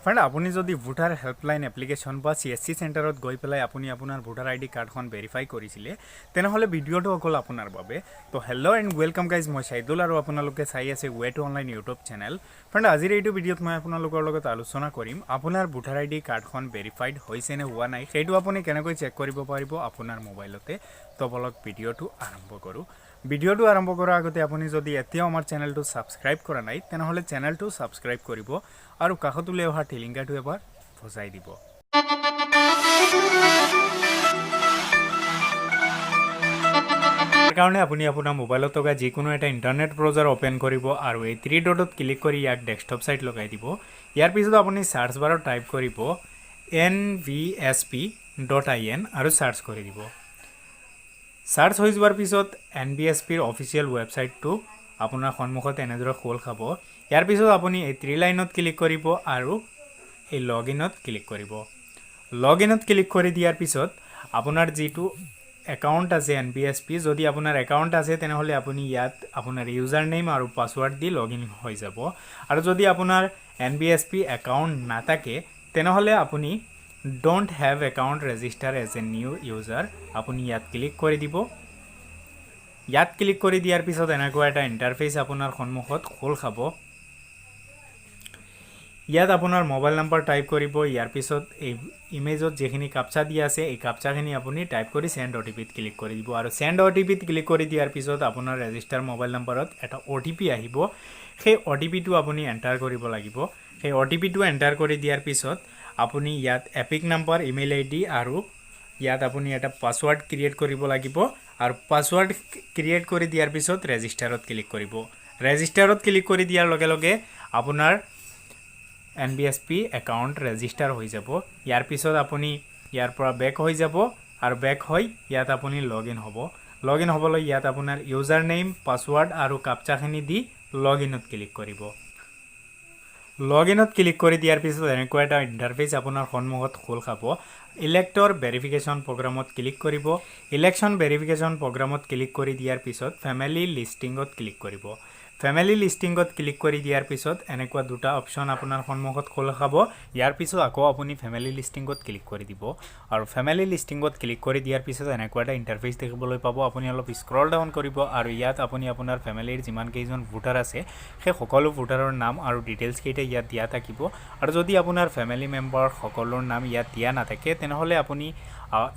friend আপুনি যদি voter helpline application বা CSC চেণ্টাৰত গৈ পেলাই আপুনি আপোনাৰ ভোটাৰ ID কাৰ্ডখন ভেৰিফাই কৰিছিলে তেনেহ'লে ভিডিঅ'টো অকল আপোনাৰ বাবে তো হেল্ল' এণ্ড ৱেলকাম গাইজ মই চাইদুল আৰু আপোনালোকে চাই আছে way to online YouTube channel friend আজিৰ এইটো ভিডিঅ'ত মই আপোনালোকৰ লগত আলোচনা কৰিম আপোনাৰ ভোটাৰ ID কাৰ্ডখন ভেৰিফাইড হৈছে নে হোৱা নাই সেইটো আপুনি কেনেকৈ চেক কৰিব পাৰিব আপোনাৰ মোবাইলতে তো বলক ভিডিঅ'টো আৰম্ভ কৰোঁ ভিডিঅ'টো আৰম্ভ কৰাৰ আগতে আপুনি যদি এতিয়াও আমাৰ চেনেলটো ছাবস্ক্ৰাইব কৰা নাই তেনেহ'লে চেনেলটো ছাবস্ক্ৰাইব কৰিব আৰু কাষত উলিয়াই অহা টিলিংগাটো এবাৰ বজাই দিব তাৰ কাৰণে আপুনি আপোনাৰ মোবাইলত থকা যিকোনো এটা ইণ্টাৰনেট ব্ৰাউজাৰ অপেন কৰিব আৰু এই 3 ডটত ক্লিক কৰি ইয়াক ডেস্কটপ সাইট লগাই দিব ইয়াৰ পিছত আপুনি সাৰ্চ বাৰত টাইপ কৰিব nvsp.in আৰু সাৰ্চ কৰি দিব সাৰ্চ হৈ যোৱাৰ পিছত NVSPৰ অফিচিয়েল ৱেবছাইটটো আপোনাৰ সন্মুখত এনেদৰে খোল খাব ইয়াৰ পিছত আপুনি এই 3 লাইনত ক্লিক কৰিব আৰু এই লগইনত ক্লিক কৰিব লগইনত ক্লিক কৰি দিয়াৰ পিছত আপোনাৰ যেটো একাউণ্ট আছে NVSP যদি আপোনাৰ একাউণ্ট আছে তেনেহলে আপুনি ইয়াত আপোনাৰ ইউজাৰ নেম আৰু পাসওয়াৰ্ড দি লগইন হৈ যাব আৰু যদি আপোনাৰ NVSP একাউণ্ট নাথাকে তেনেহলে আপুনি don't have account register as a new user আপুনি ইয়াত ক্লিক কৰি দিব ইয়াত ক্লিক কৰি দিয়াৰ পিছত এনেকুৱা এটা ইন্টাৰফেস আপোনাৰ সন্মুখত খোল খাব ইয়াত আপোনাৰ মোবাইল নাম্বাৰ টাইপ কৰিব ইয়াৰ পিছত এই ইমেজত যেখিনি ক্যাপচা দিয়া আছে এই ক্যাপচাখিনি আপুনি টাইপ কৰি সেন্ড OTP ত ক্লিক কৰি দিব আৰু সেন্ড OTP ত ক্লিক কৰি দিয়াৰ পিছত আপোনাৰ ৰেজিষ্টাৰ মোবাইল নাম্বাৰত এটা OTP আহিব সেই OTP টো আপুনি এন্টাৰ কৰিব লাগিব সেই OTP টো এন্টাৰ কৰি দিয়াৰ পিছত আপুনি ইয়াত এপিক নাম্বাৰ ইমেইল ID আৰু ইয়াত আপুনি এটা পাসওয়াৰ্ড ক্ৰিয়েট কৰিব লাগিব আৰু পাসওয়াৰ্ড ক্ৰিয়েট কৰি দিয়াৰ পিছত ৰেজিষ্টাৰত ক্লিক কৰিব ৰেজিষ্টাৰত ক্লিক কৰি দিয়াৰ লগে লগে আপোনাৰ NVSP একাউণ্ট ৰেজিষ্টাৰ হৈ যাব ইয়াৰ পিছত আপুনি ইয়াৰ পৰা বেক হৈ যাব আৰু বেক হৈ ইয়াত আপুনি লগইন হ'ব লগইন হ'বলৈ ইয়াত আপোনাৰ ইউজাৰ নেম পাসওয়াৰ্ড আৰু ক্যাপচাখিনি দি লগইনত ক্লিক কৰিব লগইনত ক্লিক কৰি দিয়াৰ পিছত এনেকুৱা এটা ইন্টাৰফেস আপোনাৰ সন্মুখত খোল খাব ইলেক্টৰ ভেৰিফিকেশ্যন প্ৰগ্ৰামত ক্লিক কৰিব ইলেকশ্যন ভেৰিফিকেশ্যন প্ৰগ্ৰামত ক্লিক কৰি দিয়াৰ পিছত ফ্যামিলি লিষ্টিংত ক্লিক কৰিব ফ্যামিলি লিষ্টিংত ক্লিক কৰি দিয়াৰ পিছত এনেকুৱা দুটা অপচন আপোনাৰ সন্মুখত খোল খাব ইয়াৰ পিছত আকৌ আপুনি ফ্যামিলি লিষ্টিংত ক্লিক কৰি দিব আৰু ফ্যামিলি লিষ্টিংত ক্লিক কৰি দিয়াৰ পিছত এনেকুৱা এটা ইন্টাৰফেস দেখিবলৈ পাব আপুনি অলপ স্ক্ৰল ডাউন কৰিব আৰু ইয়াত আপুনি আপোনাৰ ফ্যামিলিৰ যিমান কেইজন ভোটাৰ আছে সেই সকলো ভোটাৰৰ নাম আৰু ডিটেইলছ কেইটা ইয়াত দিয়া থাকিব আৰু যদি আপোনাৰ ফ্যামিলি মেম্বাৰ সকলোৰ নাম ইয়াত দিয়া নাথাকে তেনেহলে আপুনি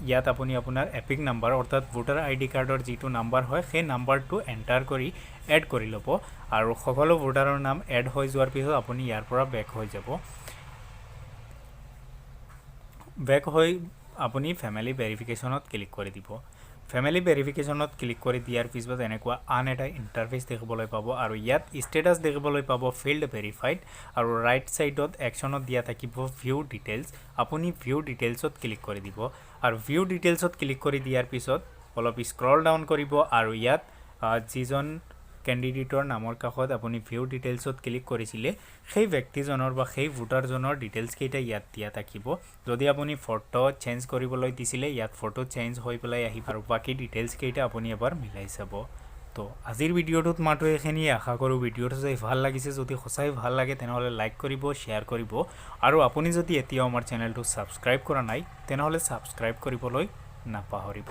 ইয়াত আপুনি আপোনাৰ এপিক নাম্বাৰ অৰ্থাৎ ভোটাৰ ID কাৰ্ডৰ যেটো নাম্বাৰ হয় সেই নাম্বাৰটো এন্টাৰ কৰি এড কৰি ল'ব আৰু সকলো ভোটাৰৰ নাম এড হৈ যোৱাৰ পিছত আপুনি ইয়াৰ পৰা বেক হৈ যাব বেক হৈ আপুনি ফ্যামিলি ভেৰিফিকেশ্যনত ক্লিক কৰি দিব ফ্যামিলি ভেৰিফিকেশ্যনত ক্লিক কৰি দিয়াৰ পিছত এনেকুৱা আন এটা ইন্টাৰফেস দেখিবলৈ পাব আৰু ইয়াত ষ্টেটাস দেখিবলৈ পাব ফিল্ড ভেৰিফাইড আৰু ৰাইট সাইডত একশনত দিয়া থাকিব ভিউ ডিটেইলছ আপুনি ভিউ ডিটেইলছত ক্লিক কৰি দিব আৰু ভিউ ডিটেইলছত ক্লিক কৰি দিয়াৰ পিছত অলপ স্ক্ৰল ডাউন কৰিব আৰু ইয়াত যিজন ক্যান্ডিডেটৰ নামৰ কাষত আপুনি ভিউ ডিটেইলছত ক্লিক কৰিছিলে সেই ব্যক্তিজনৰ বা সেই ভোটাৰজনৰ ডিটেইলছ কেইটা ইয়াত দিয়া থাকিব যদি আপুনি ফটো চেঞ্জ কৰিবলৈ দিছিলে ইয়াত ফটো চেঞ্জ হৈ পেলাই আহিব আৰু বাকি ডিটেইলছ কেইটা আপুনি এবাৰ মিলাই চাব তো আজিৰ ভিডিঅ'টোত মাত্ৰ এখিনি আশা কৰো ভিডিঅ'টো চাই ভাল লাগিছে যদি সঁচাই ভাল লাগে তেনেহলে লাইক কৰিব শেয়াৰ কৰিব আৰু আপুনি যদি এতিয়াও আমাৰ চেনেলটো ছাবস্ক্ৰাইব কৰা নাই তেনেহলে ছাবস্ক্ৰাইব কৰিবলৈ নাপাহৰিব